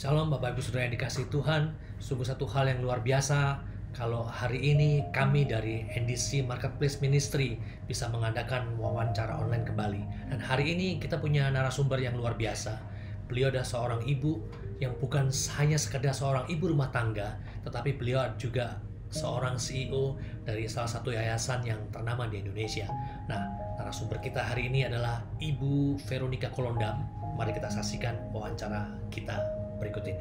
Shalom Bapak Ibu Saudara yang dikasihi Tuhan. Sungguh satu hal yang luar biasa kalau hari ini kami dari NDC Marketplace Ministry bisa mengadakan wawancara online kembali. Dan hari ini kita punya narasumber yang luar biasa. Beliau adalah seorang ibu yang bukan hanya sekedar seorang ibu rumah tangga, tetapi beliau juga seorang CEO dari salah satu yayasan yang ternama di Indonesia. Nah, narasumber kita hari ini adalah Ibu Veronica Kolondam. Mari kita saksikan wawancara kita berikut ini.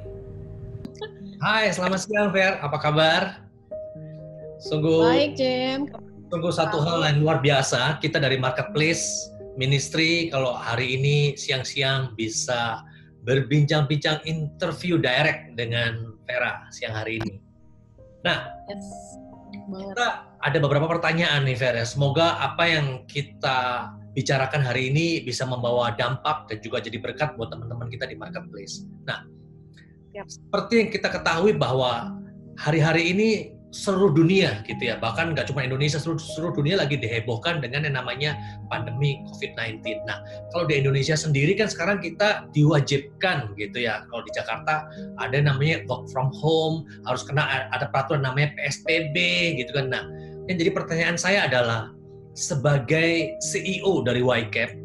Hai, selamat siang Ver, apa kabar? Baik, Jim. Sungguh satu hal yang luar biasa, kita dari Marketplace Ministry kalau hari ini siang-siang bisa berbincang-bincang interview direct dengan Vera siang hari ini. Nah, kita ada beberapa pertanyaan nih Vera, semoga apa yang kita bicarakan hari ini bisa membawa dampak dan juga jadi berkat buat teman-teman kita di Marketplace. Nah, seperti yang kita ketahui bahwa hari-hari ini seluruh dunia gitu ya, bahkan nggak cuma Indonesia, seluruh dunia lagi dihebohkan dengan yang namanya pandemi COVID-19. Nah, kalau di Indonesia sendiri kan sekarang kita diwajibkan gitu ya, kalau di Jakarta ada namanya work from home, harus kena ada peraturan namanya PSBB gitu kan. Nah, yang jadi pertanyaan saya adalah sebagai CEO dari YCAP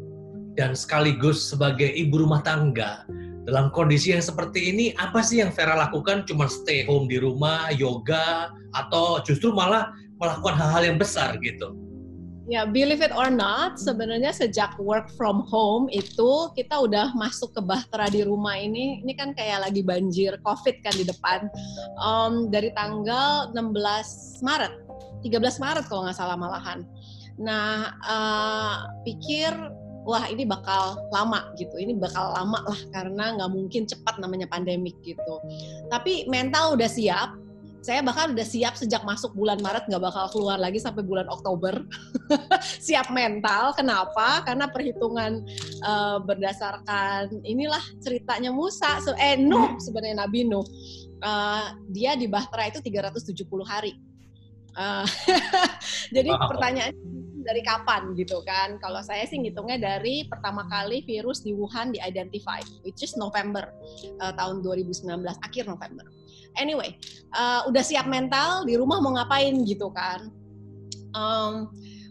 dan sekaligus sebagai ibu rumah tangga, dalam kondisi yang seperti ini, apa sih yang Vera lakukan? Cuma stay home di rumah, yoga, atau justru malah melakukan hal-hal yang besar gitu? Ya, believe it or not, sebenarnya sejak work from home itu kita udah masuk ke bahtera di rumah ini kan kayak lagi banjir COVID kan di depan. Dari tanggal 16 Maret, 13 Maret kalau nggak salah malahan. Nah, pikir wah ini bakal lama gitu, ini bakal lama lah karena nggak mungkin cepat namanya pandemik gitu. Tapi mental udah siap, saya bahkan udah siap sejak masuk bulan Maret nggak bakal keluar lagi sampai bulan Oktober. Siap mental, kenapa? Karena perhitungan berdasarkan inilah ceritanya Musa, Nuh sebenarnya Nabi Nuh. Dia di bahtera itu 370 hari. Jadi pertanyaannya dari kapan gitu kan? Kalau saya sih ngitungnya dari pertama kali virus di Wuhan di-identify, which is November tahun 2019, akhir November. Anyway, udah siap mental, di rumah mau ngapain gitu kan.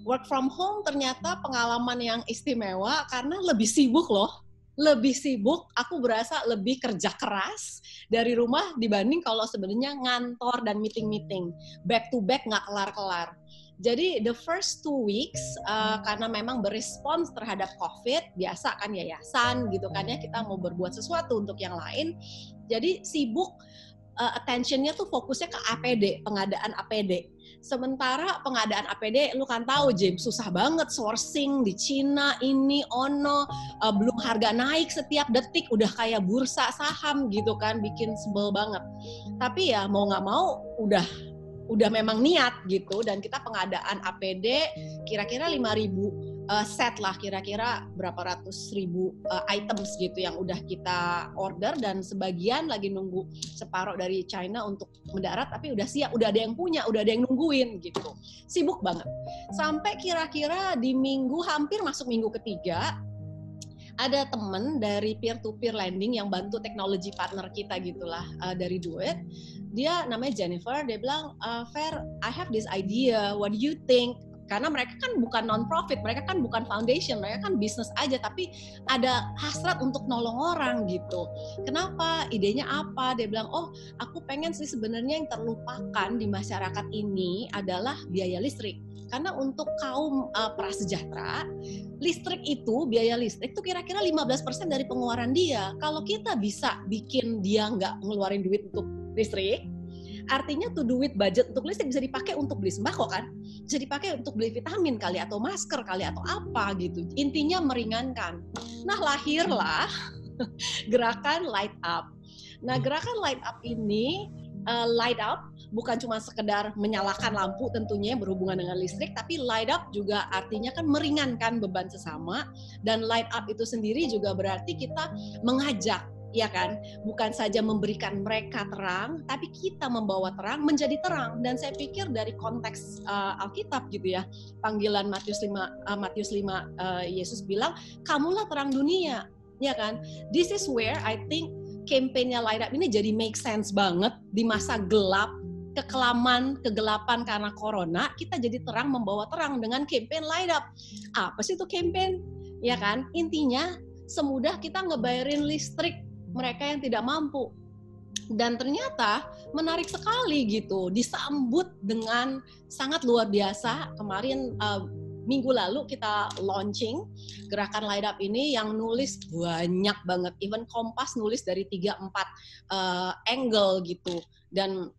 Work from home ternyata pengalaman yang istimewa karena lebih sibuk loh. Lebih sibuk, aku berasa lebih kerja keras dari rumah dibanding kalau sebenarnya ngantor dan meeting-meeting. Back to back nggak kelar-kelar. Jadi the first 2 weeks karena memang berespons terhadap COVID, biasa kan yayasan gitu kan ya, kita mau berbuat sesuatu untuk yang lain. Jadi sibuk, attention-nya tuh fokusnya ke APD, pengadaan APD. Sementara pengadaan APD, lu kan tahu James, susah banget sourcing di Cina ini, belum harga naik setiap detik, udah kayak bursa saham gitu kan, bikin sebel banget. Tapi ya mau nggak mau udah memang niat gitu, dan kita pengadaan APD kira-kira 5.000 set lah, kira-kira berapa ratus ribu items gitu yang udah kita order, dan sebagian lagi nunggu separuh dari China untuk mendarat, tapi udah siap, udah ada yang punya, udah ada yang nungguin gitu. Sibuk banget. Sampai kira-kira di hampir masuk minggu ketiga, ada temen dari peer-to-peer lending yang bantu teknologi partner kita gitulah, dari Duet. Dia namanya Jennifer, dia bilang, Fer, I have this idea, what do you think? Karena mereka kan bukan non-profit, mereka kan bukan foundation, mereka kan bisnis aja, tapi ada hasrat untuk nolong orang gitu. Kenapa? Idenya apa? Dia bilang, oh aku pengen sih sebenarnya yang terlupakan di masyarakat ini adalah biaya listrik. Karena untuk kaum prasejahtera, listrik itu, biaya listrik itu kira-kira 15% dari pengeluaran dia. Kalau kita bisa bikin dia nggak ngeluarin duit untuk listrik, artinya tuh duit budget untuk listrik bisa dipakai untuk beli sembako kan, bisa dipakai untuk beli vitamin kali, atau masker kali, atau apa gitu. Intinya meringankan. Nah, lahirlah gerakan Light Up. Nah, gerakan Light Up ini, light up bukan cuma sekedar menyalakan lampu tentunya berhubungan dengan listrik, tapi light up juga artinya kan meringankan beban sesama, dan light up itu sendiri juga berarti kita mengajak, ya kan, bukan saja memberikan mereka terang, tapi kita membawa terang menjadi terang. Dan saya pikir dari konteks Alkitab gitu ya, panggilan Matius 5, Yesus bilang, kamulah terang dunia, ya kan. This is where I think campaign-nya Light Up ini jadi make sense banget di masa gelap, kegelapan karena corona, kita jadi terang membawa terang dengan campaign Light Up. Apa sih itu campaign? Ya kan? Intinya semudah kita ngebayarin listrik mereka yang tidak mampu. Dan ternyata menarik sekali gitu, disambut dengan sangat luar biasa. Kemarin minggu lalu kita launching gerakan Light Up ini yang nulis banyak banget, even Kompas nulis dari 3-4 angle gitu, dan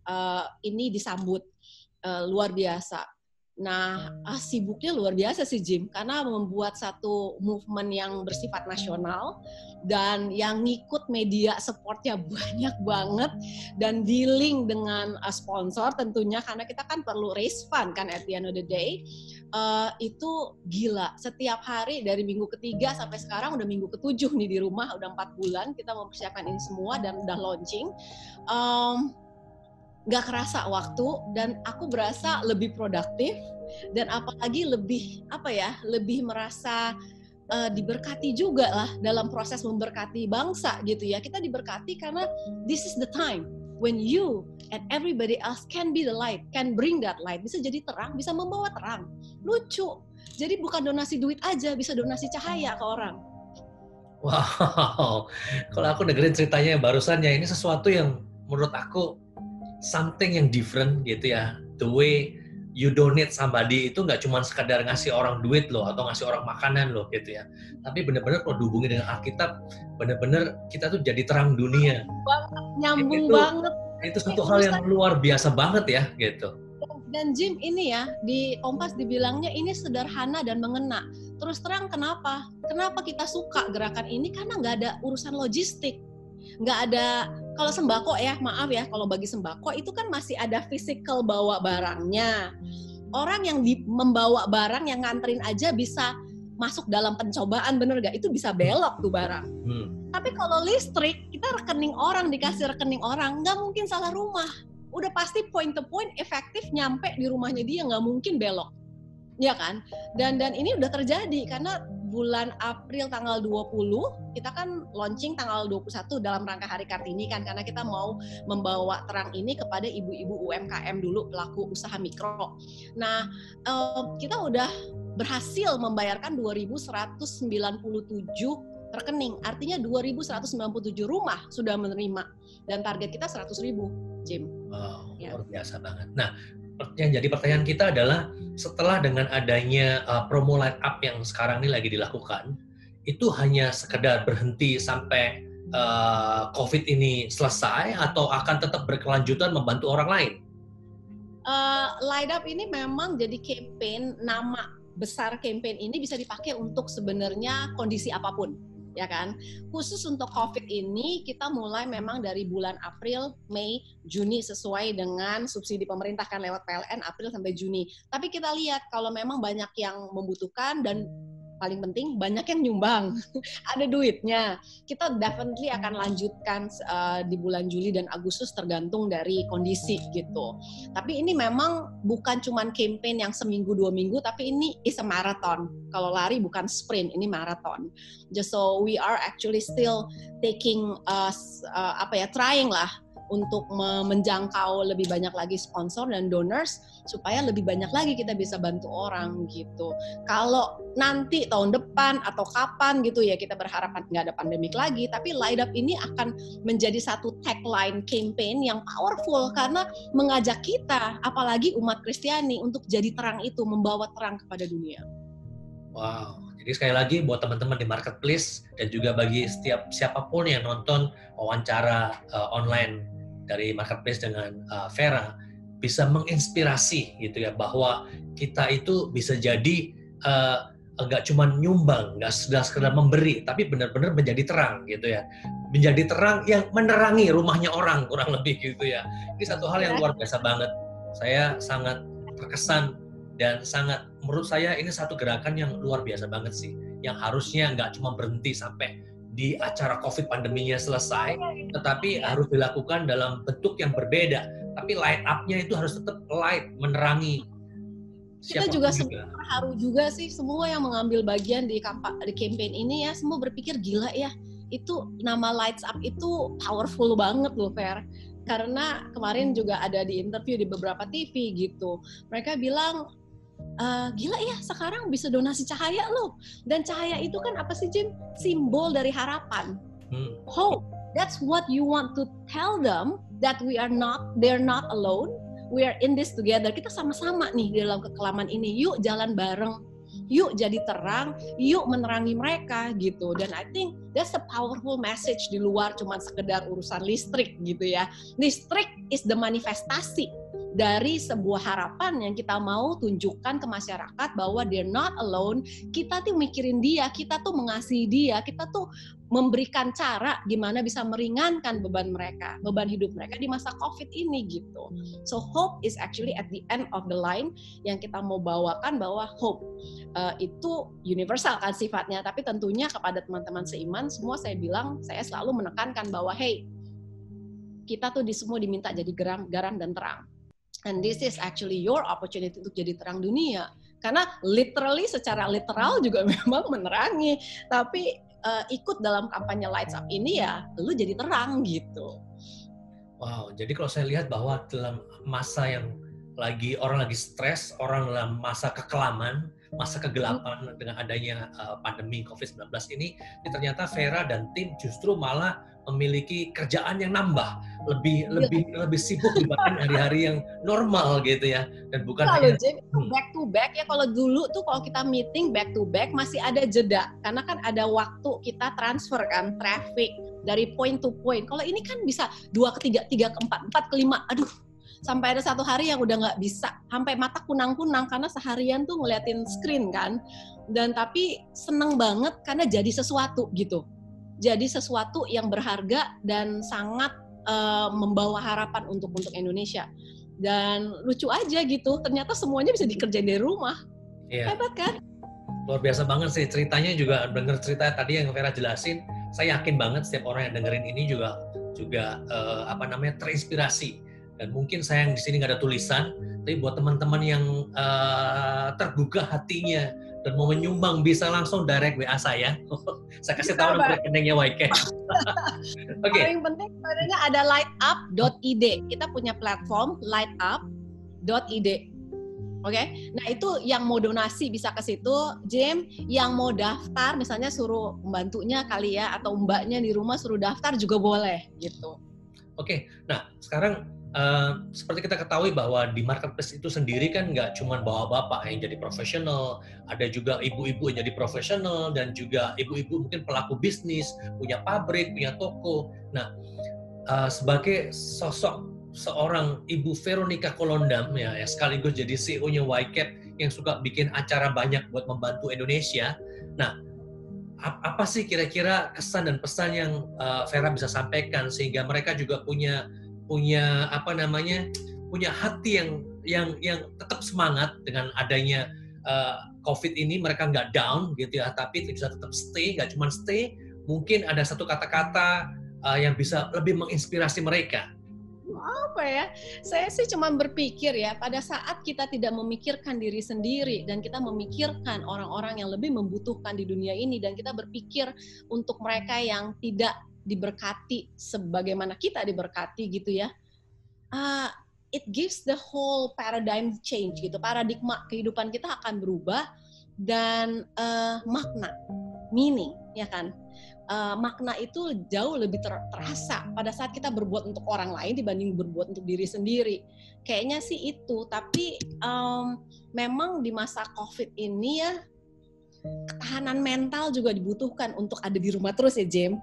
ini disambut luar biasa. Nah, sibuknya luar biasa sih Jim, karena membuat satu movement yang bersifat nasional dan yang ngikut media supportnya banyak banget, dan dealing dengan sponsor tentunya, karena kita kan perlu raise fund kan at the end of the day. Itu gila, setiap hari dari minggu ketiga sampai sekarang udah minggu ke-7 nih di rumah, udah 4 bulan kita mempersiapkan ini semua dan udah launching. Gak kerasa waktu, dan aku berasa lebih produktif, dan apalagi lebih lebih merasa diberkati juga lah dalam proses memberkati bangsa gitu ya. Kita diberkati karena this is the time when you and everybody else can be the light, can bring that light, bisa jadi terang, bisa membawa terang. Lucu, jadi bukan donasi duit aja, bisa donasi cahaya ke orang. Wow, kalau aku dengerin ceritanya yang barusan ya, ini sesuatu yang menurut aku something yang different gitu ya. The way you donate somebody itu nggak cuma sekadar ngasih orang duit loh atau ngasih orang makanan loh gitu ya. Tapi benar-benar kalau dihubungi dengan Alkitab, benar-benar kita tuh jadi terang dunia. Nyambung banget. Itu satu hal yang luar biasa banget ya gitu. Dan Jim, ini ya di Kompas dibilangnya ini sederhana dan mengena. Terus terang kenapa? Kenapa kita suka gerakan ini? Karena nggak ada urusan logistik. Nggak ada, kalau sembako ya, maaf ya, kalau bagi sembako itu kan masih ada physical bawa barangnya. Orang yang membawa barang, yang nganterin aja bisa masuk dalam pencobaan, bener gak? Itu bisa belok tuh barang. Tapi kalau listrik, kita rekening orang, dikasih rekening orang, nggak mungkin salah rumah. Udah pasti point to point, efektif, nyampe di rumahnya dia, nggak mungkin belok. Ya kan? Dan ini udah terjadi, karena bulan April tanggal 20, kita kan launching tanggal 21 dalam rangka Hari Kartini kan, karena kita mau membawa terang ini kepada ibu-ibu UMKM dulu, pelaku usaha mikro. Nah, kita udah berhasil membayarkan 2.197 rekening, artinya 2.197 rumah sudah menerima, dan target kita 100.000, Jim. Wow, luar biasa banget. Nah, yang jadi pertanyaan kita adalah, setelah dengan adanya promo Light Up yang sekarang ini lagi dilakukan, itu hanya sekedar berhenti sampai COVID ini selesai, atau akan tetap berkelanjutan membantu orang lain? Light Up ini memang jadi campaign, nama besar campaign ini bisa dipakai untuk sebenarnya kondisi apapun. Ya kan, khusus untuk COVID ini kita mulai memang dari bulan April, Mei, Juni sesuai dengan subsidi pemerintah kan lewat PLN, April sampai Juni. Tapi kita lihat kalau memang banyak yang membutuhkan, dan paling penting banyak yang nyumbang, ada duitnya, kita definitely akan lanjutkan di bulan Juli dan Agustus tergantung dari kondisi gitu. Tapi ini memang bukan cuman campaign yang seminggu 2 minggu, tapi ini is a marathon. Kalau lari bukan sprint, ini marathon. Just so we are actually still taking trying lah untuk menjangkau lebih banyak lagi sponsor dan donors, supaya lebih banyak lagi kita bisa bantu orang gitu. Kalau nanti tahun depan atau kapan gitu ya, kita berharap nggak ada pandemik lagi, tapi Light Up ini akan menjadi satu tagline campaign yang powerful, karena mengajak kita, apalagi umat Kristiani, untuk jadi terang itu, membawa terang kepada dunia. Wow, jadi sekali lagi buat teman-teman di marketplace, dan juga bagi siapapun yang nonton wawancara online dari marketplace dengan Vera, bisa menginspirasi gitu ya, bahwa kita itu bisa jadi nggak cuma nyumbang, nggak sekedar memberi, tapi benar-benar menjadi terang gitu ya, menjadi terang yang menerangi rumahnya orang, kurang lebih gitu ya. Ini satu hal yang luar biasa banget. Saya sangat terkesan, dan sangat, menurut saya ini satu gerakan yang luar biasa banget sih, yang harusnya nggak cuma berhenti sampai di acara COVID pandeminya selesai, tetapi harus dilakukan dalam bentuk yang berbeda. Tapi light up-nya itu harus tetap light, menerangi. Kita juga terharu juga sih, semua yang mengambil bagian di campaign ini ya, semua berpikir gila ya, itu nama Lights Up itu powerful banget loh, Fer. Karena kemarin juga ada di interview di beberapa TV gitu. Mereka bilang, gila ya sekarang bisa donasi cahaya loh. Dan cahaya itu kan apa sih, Jim? Simbol dari harapan. Hope. That's what you want to tell them, that they're not alone. We are in this together. Kita sama-sama nih di dalam kekelaman ini. Yuk jalan bareng. Yuk jadi terang, yuk menerangi mereka gitu. Dan I think that's a powerful message di luar cuma sekedar urusan listrik gitu ya. Listrik is the manifestasi dari sebuah harapan yang kita mau tunjukkan ke masyarakat bahwa they're not alone. Kita tuh mikirin dia, kita tuh mengasihi dia, kita tuh memberikan cara gimana bisa meringankan beban mereka, beban hidup mereka di masa COVID ini gitu. So hope is actually at the end of the line yang kita mau bawakan, bahwa hope itu universal kan sifatnya, tapi tentunya kepada teman-teman seiman semua saya selalu menekankan bahwa hey, kita tuh semua diminta jadi garam dan terang. And this is actually your opportunity untuk jadi terang dunia. Karena literally, secara literal juga memang menerangi, tapi ikut dalam kampanye Lights Up ini ya, lu jadi terang gitu. Wow, jadi kalau saya lihat bahwa dalam masa yang orang lagi stres, orang dalam masa kekelaman, masa kegelapan dengan adanya pandemi COVID-19 ini ternyata Vera dan tim justru malah memiliki kerjaan yang nambah, lebih sibuk dibanding hari-hari yang normal gitu ya, dan bukan hanya back to back ya. Kalau dulu tuh kalau kita meeting back to back masih ada jeda karena kan ada waktu kita transfer kan, traffic dari point to point. Kalau ini kan bisa 2 ke 3, 3 ke 4, 4 ke 5, aduh, sampai ada satu hari yang udah nggak bisa, sampai mata kunang-kunang karena seharian tuh ngeliatin screen kan. Dan tapi seneng banget karena jadi sesuatu gitu. Jadi sesuatu yang berharga dan sangat membawa harapan untuk Indonesia. Dan lucu aja gitu, ternyata semuanya bisa dikerjain dari rumah. Iya. Hebat kan? Luar biasa banget sih, ceritanya juga denger cerita tadi yang Vera jelasin, saya yakin banget setiap orang yang dengerin ini juga terinspirasi. Dan mungkin saya yang di sini nggak ada tulisan, tapi buat teman-teman yang tergugah hatinya dan mau menyumbang bisa langsung direct WA saya. Saya kasih tahu nomor rekeningnya YK. Oke. Paling penting sebenarnya ada lightup.id. Kita punya platform lightup.id. Oke. Nah, itu yang mau donasi bisa ke situ, Jim. Yang mau daftar misalnya suruh pembantunya kali ya, atau mbaknya di rumah suruh daftar juga boleh gitu. Oke. Nah, sekarang seperti kita ketahui bahwa di marketplace itu sendiri kan nggak cuma bapak-bapak yang jadi profesional, ada juga ibu-ibu yang jadi profesional, dan juga ibu-ibu mungkin pelaku bisnis, punya pabrik, punya toko. Nah, sebagai sosok seorang Ibu Veronica Kolondam ya sekaligus jadi CEO-nya YCAP yang suka bikin acara banyak buat membantu Indonesia. Nah, apa sih kira-kira kesan dan pesan yang Vera bisa sampaikan sehingga mereka juga punya hati yang tetap semangat dengan adanya COVID ini, mereka nggak down gitu ya, tapi bisa tetap stay, nggak cuma stay, mungkin ada satu kata-kata yang bisa lebih menginspirasi mereka. Apa ya? Saya sih cuma berpikir ya, pada saat kita tidak memikirkan diri sendiri dan kita memikirkan orang-orang yang lebih membutuhkan di dunia ini, dan kita berpikir untuk mereka yang tidak diberkati sebagaimana kita diberkati gitu ya, it gives the whole paradigm change gitu, paradigma kehidupan kita akan berubah, dan makna, meaning ya kan, makna itu jauh lebih terasa pada saat kita berbuat untuk orang lain dibanding berbuat untuk diri sendiri. Kayaknya sih itu, tapi memang di masa COVID ini ya ketahanan mental juga dibutuhkan untuk ada di rumah terus ya, Jim.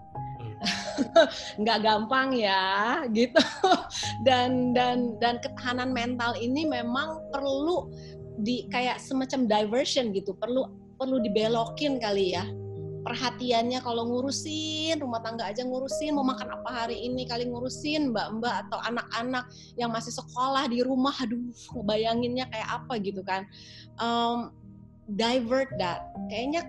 Nggak gampang ya gitu. Dan ketahanan mental ini memang perlu kayak semacam diversion gitu, perlu dibelokin kali ya perhatiannya. Kalau ngurusin rumah tangga aja, ngurusin mau makan apa hari ini, kali ngurusin mbak-mbak atau anak-anak yang masih sekolah di rumah, aduh bayanginnya kayak apa gitu kan. Divert that, kayaknya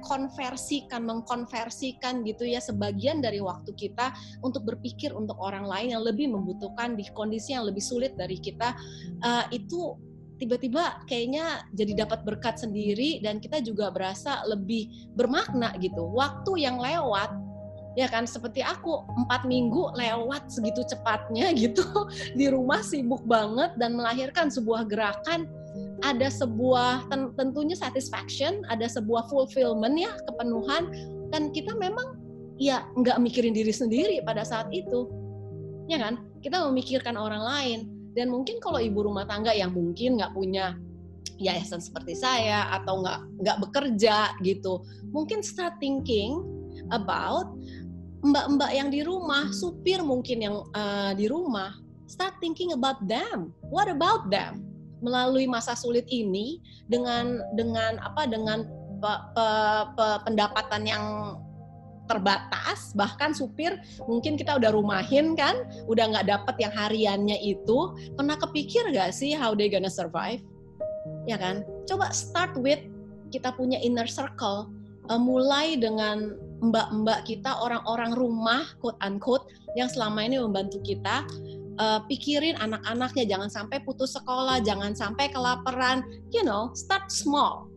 mengkonversikan gitu ya sebagian dari waktu kita untuk berpikir untuk orang lain yang lebih membutuhkan di kondisi yang lebih sulit dari kita. Itu tiba-tiba kayaknya jadi dapat berkat sendiri, dan kita juga berasa lebih bermakna gitu. Waktu yang lewat Ya kan, seperti aku 4 minggu lewat segitu cepatnya gitu di rumah sibuk banget dan melahirkan sebuah gerakan, ada sebuah tentunya satisfaction, ada sebuah fulfillment ya, kepenuhan, dan kita memang ya nggak mikirin diri sendiri pada saat itu, ya kan? Kita memikirkan orang lain. Dan mungkin kalau ibu rumah tangga yang mungkin nggak punya yayasan seperti saya atau nggak bekerja gitu, mungkin start thinking about mbak-mbak yang di rumah, supir mungkin yang di rumah, start thinking about them. What about them? Melalui masa sulit ini dengan pendapatan yang terbatas, bahkan supir mungkin kita udah rumahin kan, udah nggak dapet yang hariannya itu, pernah kepikir nggak sih how they gonna survive? Ya kan? Coba start with kita punya inner circle, mulai dengan mbak-mbak kita, orang-orang rumah, quote unquote, yang selama ini membantu kita. Pikirin anak-anaknya, jangan sampai putus sekolah, jangan sampai kelaparan. Start small.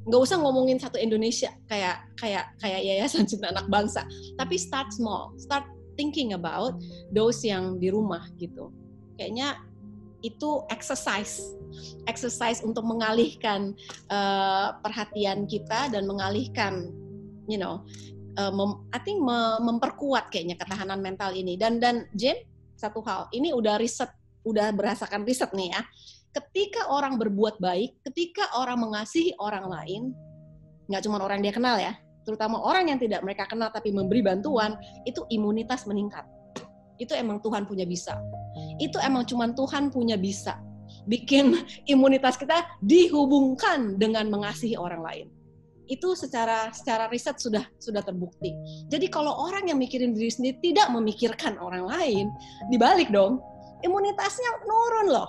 Nggak usah ngomongin satu Indonesia kayak Yayasan Cinta Anak Bangsa, tapi start small, start thinking about those yang di rumah gitu. Kayaknya itu exercise untuk mengalihkan perhatian kita dan mengalihkan, I think memperkuat kayaknya ketahanan mental ini. Dan Jim, satu hal, ini udah berdasarkan riset nih ya. Ketika orang berbuat baik, ketika orang mengasihi orang lain, nggak cuma orang dia kenal ya, terutama orang yang tidak mereka kenal tapi memberi bantuan, itu imunitas meningkat. Itu emang Tuhan punya bisa. Itu emang cuma Tuhan punya bisa. Bikin imunitas kita dihubungkan dengan mengasihi orang lain. Itu secara riset sudah terbukti. Jadi kalau orang yang mikirin diri sendiri tidak memikirkan orang lain, dibalik dong, imunitasnya nurun loh.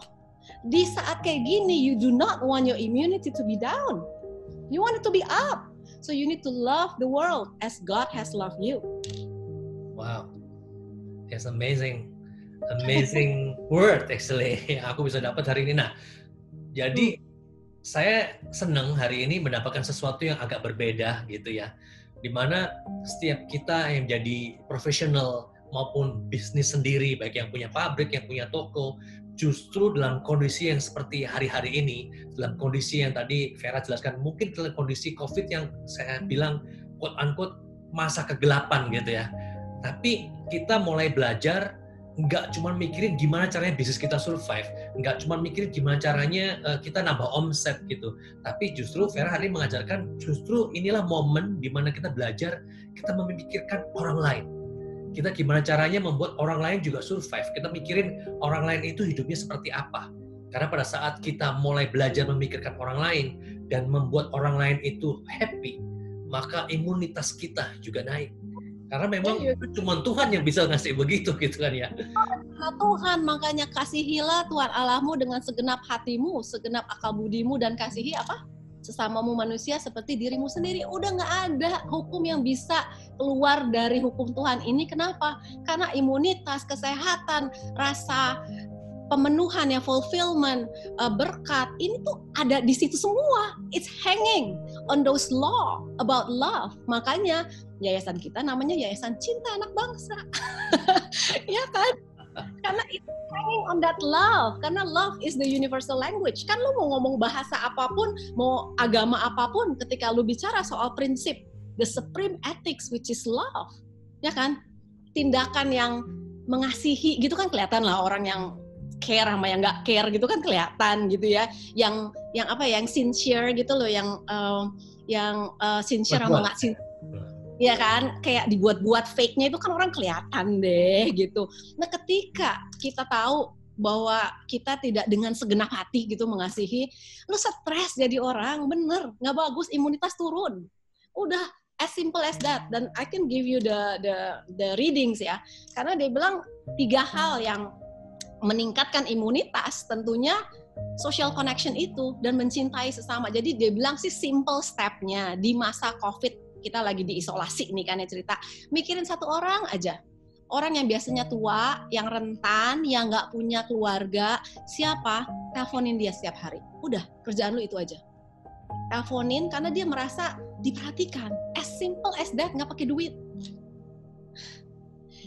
Di saat kayak gini, you do not want your immunity to be down. You want it to be up. So you need to love the world as God has loved you. Wow, that's amazing word actually. Aku bisa dapat hari ini. Nah, jadi saya senang hari ini mendapatkan sesuatu yang agak berbeda gitu ya. Dimana setiap kita yang jadi profesional maupun bisnis sendiri, baik yang punya pabrik, yang punya toko, justru dalam kondisi yang seperti hari-hari ini, dalam kondisi yang tadi Vera jelaskan, mungkin dalam kondisi COVID yang saya bilang quote-unquote masa kegelapan gitu ya. Tapi kita mulai belajar nggak cuma mikirin gimana caranya bisnis kita survive, nggak cuma mikirin gimana caranya kita nambah omset gitu, tapi justru Vera hari ini mengajarkan justru inilah momen di mana kita belajar, kita memikirkan orang lain. Kita gimana caranya membuat orang lain juga survive. Kita mikirin orang lain itu hidupnya seperti apa. Karena pada saat kita mulai belajar memikirkan orang lain dan membuat orang lain itu happy, maka imunitas kita juga naik. Karena memang cuma Tuhan yang bisa ngasih begitu gitu kan ya. Tuhan, makanya kasihilah Tuhan Allahmu dengan segenap hatimu, segenap akal budimu, dan kasihi apa? Sesamamu manusia seperti dirimu sendiri. Udah nggak ada hukum yang bisa keluar dari hukum Tuhan ini. Kenapa? Karena imunitas, kesehatan, rasa pemenuhan, ya fulfillment, berkat, ini tuh ada di situ semua. It's hanging on those law about love. Makanya yayasan kita namanya Yayasan Cinta Anak Bangsa. Ya kan? Karena itu hanging on that love. Karena love is the universal language. Kan lu mau ngomong bahasa apapun, mau agama apapun, ketika lu bicara soal prinsip the supreme ethics which is love, ya kan? Tindakan yang mengasihi gitu kan kelihatan lah, orang yang care sama yang nggak care gitu kan kelihatan gitu ya. Yang sincere gitu loh, yang sincere sama nggak sincere. Ya kan, kayak dibuat-buat fake-nya itu kan orang kelihatan deh gitu. Nah, ketika kita tahu bahwa kita tidak dengan segenap hati gitu mengasihi, lu stres jadi orang, bener, nggak bagus, imunitas turun. Udah as simple as that. Dan I can give you the readings ya, karena dia bilang 3 hal yang meningkatkan imunitas, tentunya social connection itu dan mencintai sesama. Jadi dia bilang sih simple step-nya di masa COVID. Kita lagi diisolasi nih kan ya cerita. Mikirin satu orang aja. Orang yang biasanya tua, yang rentan, yang nggak punya keluarga. Siapa? Teleponin dia setiap hari. Udah, kerjaan lu itu aja. Teleponin karena dia merasa diperhatikan. As simple as that, nggak pakai duit.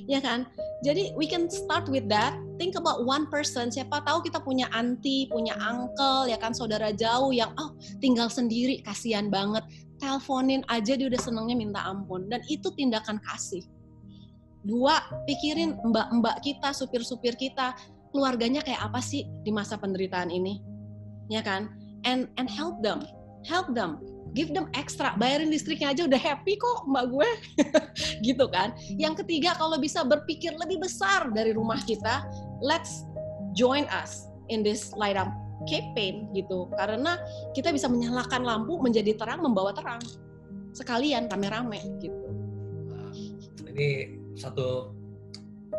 Ya kan? Jadi we can start with that. Think about one person. Siapa tahu kita punya auntie, punya uncle, ya kan, saudara jauh yang tinggal sendiri, kasihan banget. Teleponin aja dia udah senengnya minta ampun. Dan itu tindakan kasih. 2, pikirin mbak-mbak kita, supir-supir kita, keluarganya kayak apa sih di masa penderitaan ini, ya kan? And help them, give them extra, bayarin listriknya aja udah happy kok mbak gue, gitu kan? Yang ketiga, kalau bisa berpikir lebih besar dari rumah kita, let's join us in this light up campaign gitu, karena kita bisa menyalakan lampu menjadi terang, membawa terang, sekalian rame-rame gitu. Ini satu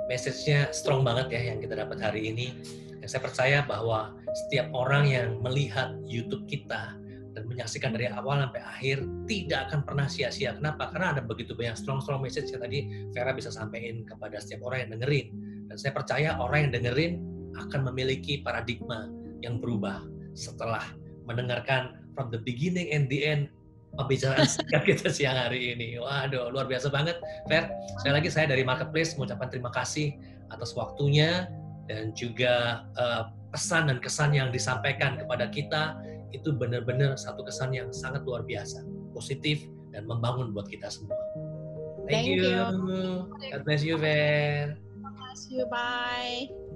message-nya strong banget ya yang kita dapat hari ini. Dan saya percaya bahwa setiap orang yang melihat YouTube kita dan menyaksikan dari awal sampai akhir tidak akan pernah sia-sia. Kenapa? Karena ada begitu banyak strong message yang tadi Vera bisa sampaikan kepada setiap orang yang dengerin. Dan saya percaya orang yang dengerin akan memiliki paradigma yang berubah setelah mendengarkan from the beginning and the end pembicaraan singkat kita siang hari ini. Waduh, luar biasa banget, Fer. Sekali lagi saya dari Marketplace mengucapkan terima kasih atas waktunya dan juga pesan dan kesan yang disampaikan kepada kita itu benar-benar satu kesan yang sangat luar biasa, positif dan membangun buat kita semua. Thank you. God bless you, Fer. God bless you. Bye.